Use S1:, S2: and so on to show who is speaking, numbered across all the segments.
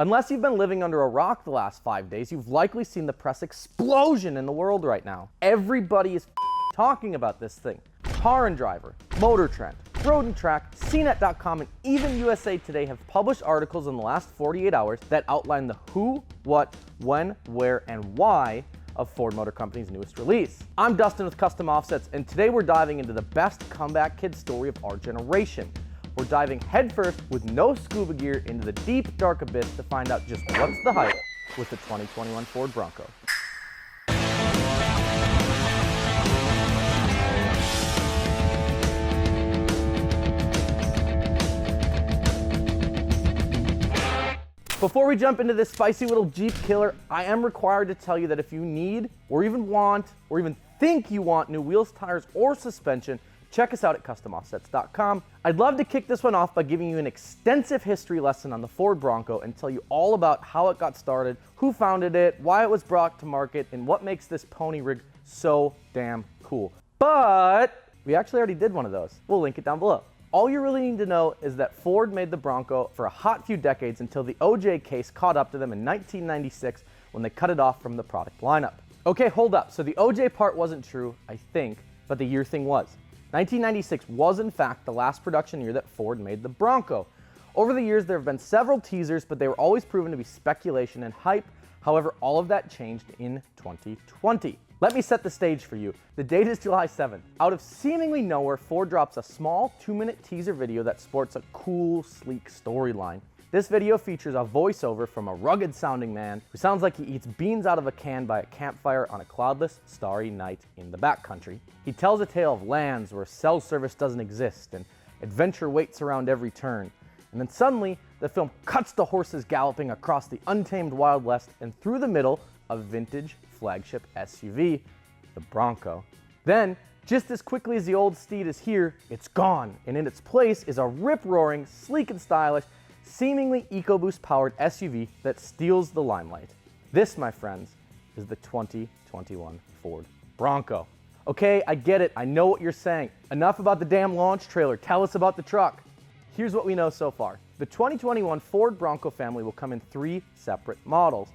S1: Unless you've been living under a rock the last 5 days, you've likely seen the press explosion in the world right now. Everybody is talking about this thing. Car and Driver, Motor Trend, Road and Track, CNET.com, and even USA Today have published articles in the last 48 hours that outline the who, what, when, where, and why of Ford Motor Company's newest release. I'm Dustin with Custom Offsets, and today we're diving into the best comeback kid story of our generation. We're diving headfirst with no scuba gear into the deep, dark abyss to find out just what's the hype with the 2021 Ford Bronco. Before we jump into this spicy little Jeep killer, I am required to tell you that if you need, or even want, or even think you want new wheels, tires, or suspension, check us out at customoffsets.com. I'd love to kick this one off by giving you an extensive history lesson on the Ford Bronco and tell you all about how it got started, who founded it, why it was brought to market, and what makes this pony rig so damn cool. But we actually already did one of those. We'll link it down below. All you really need to know is that Ford made the Bronco for a hot few decades until the OJ case caught up to them in 1996 when they cut it off from the product lineup. Okay, hold up. So the OJ part wasn't true, I think, but the year thing was. 1996 was in fact the last production year that Ford made the Bronco. Over the years there have been several teasers, but they were always proven to be speculation and hype. However, all of that changed in 2020. Let me set the stage for you. The date is July 7th. Out of seemingly nowhere, Ford drops a small 2-minute teaser video that sports a cool, sleek storyline. This video features a voiceover from a rugged sounding man who sounds like he eats beans out of a can by a campfire on a cloudless, starry night in the backcountry. He tells a tale of lands where cell service doesn't exist and adventure waits around every turn. And then suddenly, the film cuts to horses galloping across the untamed Wild West and through the middle of vintage flagship SUV, the Bronco. Then, just as quickly as the old steed is here, it's gone, and in its place is a rip-roaring, sleek and stylish, seemingly EcoBoost powered SUV that steals the limelight. This, my friends, is the 2021 Ford Bronco. Okay, I get it, I know what you're saying. Enough about the damn launch trailer, tell us about the truck. Here's what we know so far. The 2021 Ford Bronco family will come in 3 separate models: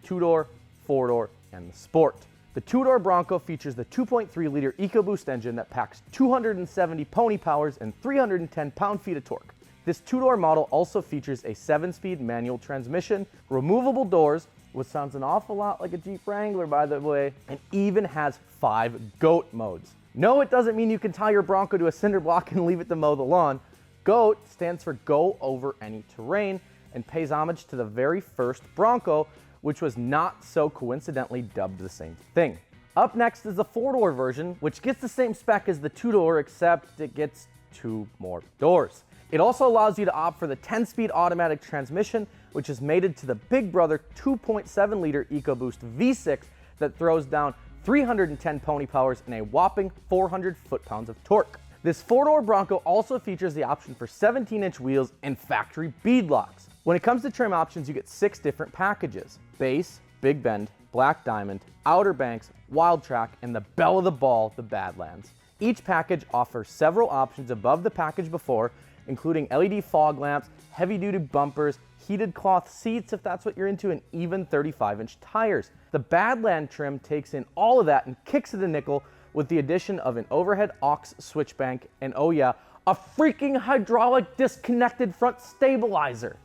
S1: 2-door, 4-door, and the Sport. The 2-door Bronco features the 2.3-liter EcoBoost engine that packs 270 pony powers and 310 pound-feet of torque. This 2-door model also features a 7-speed manual transmission, removable doors, which sounds an awful lot like a Jeep Wrangler by the way, and even has 5 GOAT modes. No, it doesn't mean you can tie your Bronco to a cinder block and leave it to mow the lawn. GOAT stands for Go Over Any Terrain and pays homage to the very first Bronco, which was not so coincidentally dubbed the same thing. Up next is the 4-door version, which gets the same spec as the 2-door, except it gets 2 more doors. It also allows you to opt for the 10-speed automatic transmission, which is mated to the big brother 2.7-liter EcoBoost V6 that throws down 310 pony powers and a whopping 400 foot-pounds of torque. This 4-door Bronco also features the option for 17-inch wheels and factory bead locks. When it comes to trim options, you get 6 different packages: Base, Big Bend, Black Diamond, Outer Banks, Wild Track, and the belle of the ball, the Badlands. Each package offers several options above the package before, including LED fog lamps, heavy-duty bumpers, heated cloth seats if that's what you're into, and even 35-inch tires. The Badland trim takes in all of that and kicks it a nickel with the addition of an overhead aux switch bank and, oh yeah, a freaking hydraulic disconnected front stabilizer.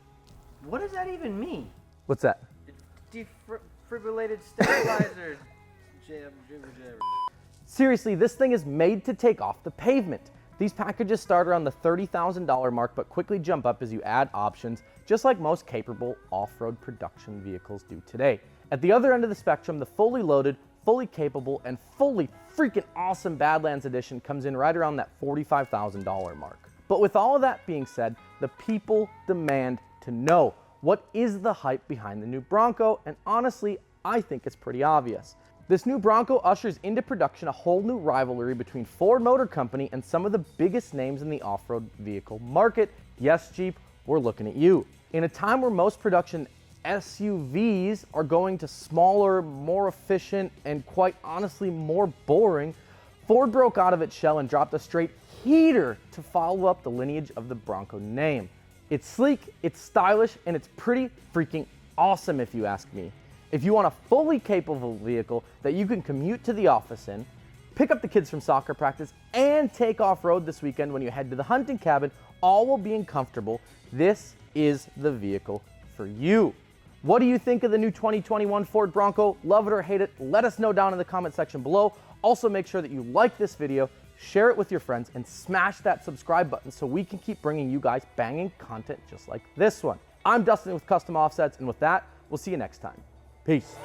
S2: What does that even mean?
S1: What's that?
S2: Defibrillated stabilizer. Jab, jibber, jabber.
S1: Seriously, this thing is made to take off the pavement. These packages start around the $30,000 mark, but quickly jump up as you add options, just like most capable off-road production vehicles do today. At the other end of the spectrum, the fully loaded, fully capable, and fully freaking awesome Badlands edition comes in right around that $45,000 mark. But with all of that being said, the people demand to know, what is the hype behind the new Bronco? And honestly, I think it's pretty obvious. This new Bronco ushers into production a whole new rivalry between Ford Motor Company and some of the biggest names in the off-road vehicle market. Yes, Jeep, we're looking at you. In a time where most production SUVs are going to smaller, more efficient, and quite honestly more boring, Ford broke out of its shell and dropped a straight heater to follow up the lineage of the Bronco name. It's sleek, it's stylish, and it's pretty freaking awesome if you ask me. If you want a fully capable vehicle that you can commute to the office in, pick up the kids from soccer practice, and take off-road this weekend when you head to the hunting cabin, all while being comfortable, this is the vehicle for you. What do you think of the new 2021 Ford Bronco? Love it or hate it? Let us know down in the comment section below. Also, make sure that you like this video, share it with your friends, and smash that subscribe button so we can keep bringing you guys banging content just like this one. I'm Dustin with Custom Offsets, and with that, we'll see you next time. Peace.